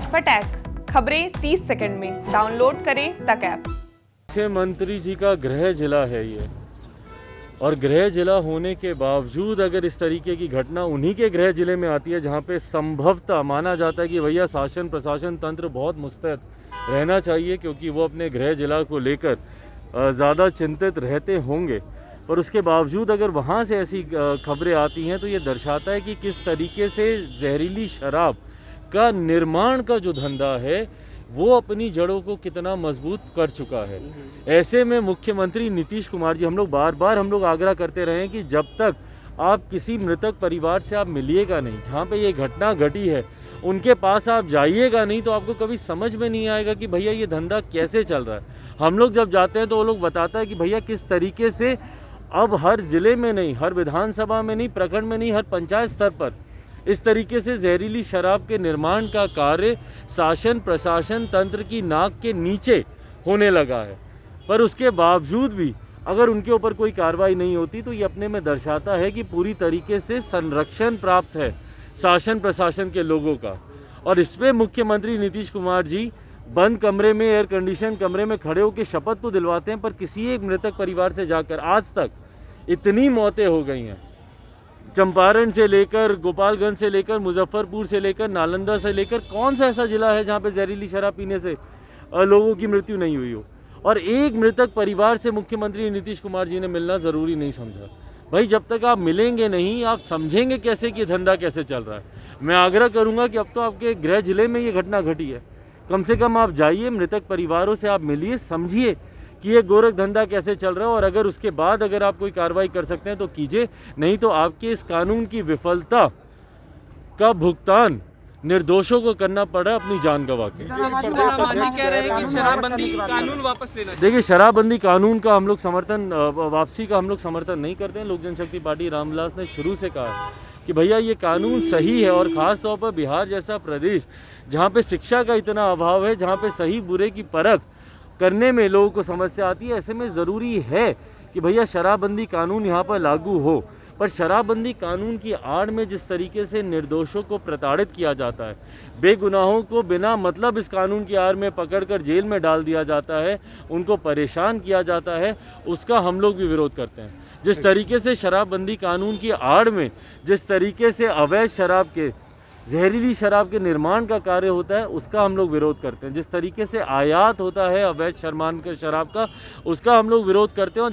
फटाक खबरें 30 सेकंड में। डाउनलोड करें तक ऐप। मुख्यमंत्री जी का गृह जिला है ये, और गृह जिला होने के बावजूद अगर इस तरीके की घटना उन्हीं के गृह जिले में आती है जहाँ पे संभवतः माना जाता है कि भैया शासन प्रशासन तंत्र बहुत मुस्तैद रहना चाहिए, क्योंकि वो अपने गृह जिला को लेकर ज़्यादा चिंतित रहते होंगे, और उसके बावजूद अगर वहाँ से ऐसी खबरें आती हैं तो ये दर्शाता है कि किस तरीके से जहरीली शराब का निर्माण का जो धंधा है वो अपनी जड़ों को कितना मजबूत कर चुका है। ऐसे में मुख्यमंत्री नीतीश कुमार जी, हम लोग बार बार आग्रह करते रहे हैं कि जब तक आप किसी मृतक परिवार से आप मिलिएगा नहीं, जहाँ पे ये घटना घटी है उनके पास आप जाइएगा नहीं, तो आपको कभी समझ में नहीं आएगा कि भैया ये धंधा कैसे चल रहा है। हम लोग जब जाते हैं तो वो लोग बताता है कि भैया किस तरीके से अब हर जिले में नहीं, हर विधानसभा में नहीं, प्रखंड में नहीं, हर पंचायत स्तर पर इस तरीके से जहरीली शराब के निर्माण का कार्य शासन प्रशासन तंत्र की नाक के नीचे होने लगा है। पर उसके बावजूद भी अगर उनके ऊपर कोई कार्रवाई नहीं होती तो ये अपने में दर्शाता है कि पूरी तरीके से संरक्षण प्राप्त है शासन प्रशासन के लोगों का। और इस पर मुख्यमंत्री नीतीश कुमार जी बंद कमरे में, एयर कंडीशन कमरे में खड़े होकर शपथ तो दिलवाते हैं, पर किसी एक मृतक परिवार से जाकर आज तक इतनी मौतें हो गई हैं, चंपारण से लेकर गोपालगंज से लेकर मुजफ्फरपुर से लेकर नालंदा से लेकर, कौन सा ऐसा जिला है जहाँ पे जहरीली शराब पीने से लोगों की मृत्यु नहीं हुई हो। और एक मृतक परिवार से मुख्यमंत्री नीतीश कुमार जी ने मिलना ज़रूरी नहीं समझा। भाई जब तक आप मिलेंगे नहीं आप समझेंगे कैसे कि धंधा कैसे चल रहा है। मैं आग्रह करूँगा कि अब तो आपके गृह जिले में ये घटना घटी है, कम से कम आप जाइए, मृतक परिवारों से आप मिलिए, समझिए कि ये गोरख धंधा कैसे चल रहा है, और अगर उसके बाद अगर आप कोई कार्रवाई कर सकते हैं तो कीजिए, नहीं तो आपके इस कानून की विफलता का भुगतान निर्दोषों को करना पड़ा अपनी जान गंवा के। कह रहे हैं कि शराबबंदी कानून वापस लेना चाहिए। देखिए, शराबबंदी कानून का हम लोग समर्थन, वापसी का हम लोग समर्थन नहीं करते हैं। लोक जनशक्ति पार्टी रामविलास ने शुरू से कहा कि भैया ये कानून सही है, और ख़ास तौर पर बिहार जैसा प्रदेश जहाँ पे शिक्षा का इतना अभाव है, जहाँ पे सही बुरे की परख करने में लोगों को समस्या आती है, ऐसे में ज़रूरी है कि भैया शराबबंदी कानून यहाँ पर लागू हो। पर शराबबंदी कानून की आड़ में जिस तरीके से निर्दोषों को प्रताड़ित किया जाता है, बेगुनाहों को बिना मतलब इस कानून की आड़ में पकड़कर जेल में डाल दिया जाता है, उनको परेशान किया जाता है, उसका हम लोग भी विरोध करते हैं। जिस तरीके से शराबबंदी कानून की आड़ में जिस तरीके से अवैध शराब के, जहरीली शराब के निर्माण का कार्य होता है, उसका हम लोग विरोध करते हैं। जिस तरीके से आयात होता है अवैध शराब का, उसका हम लोग विरोध करते हैं।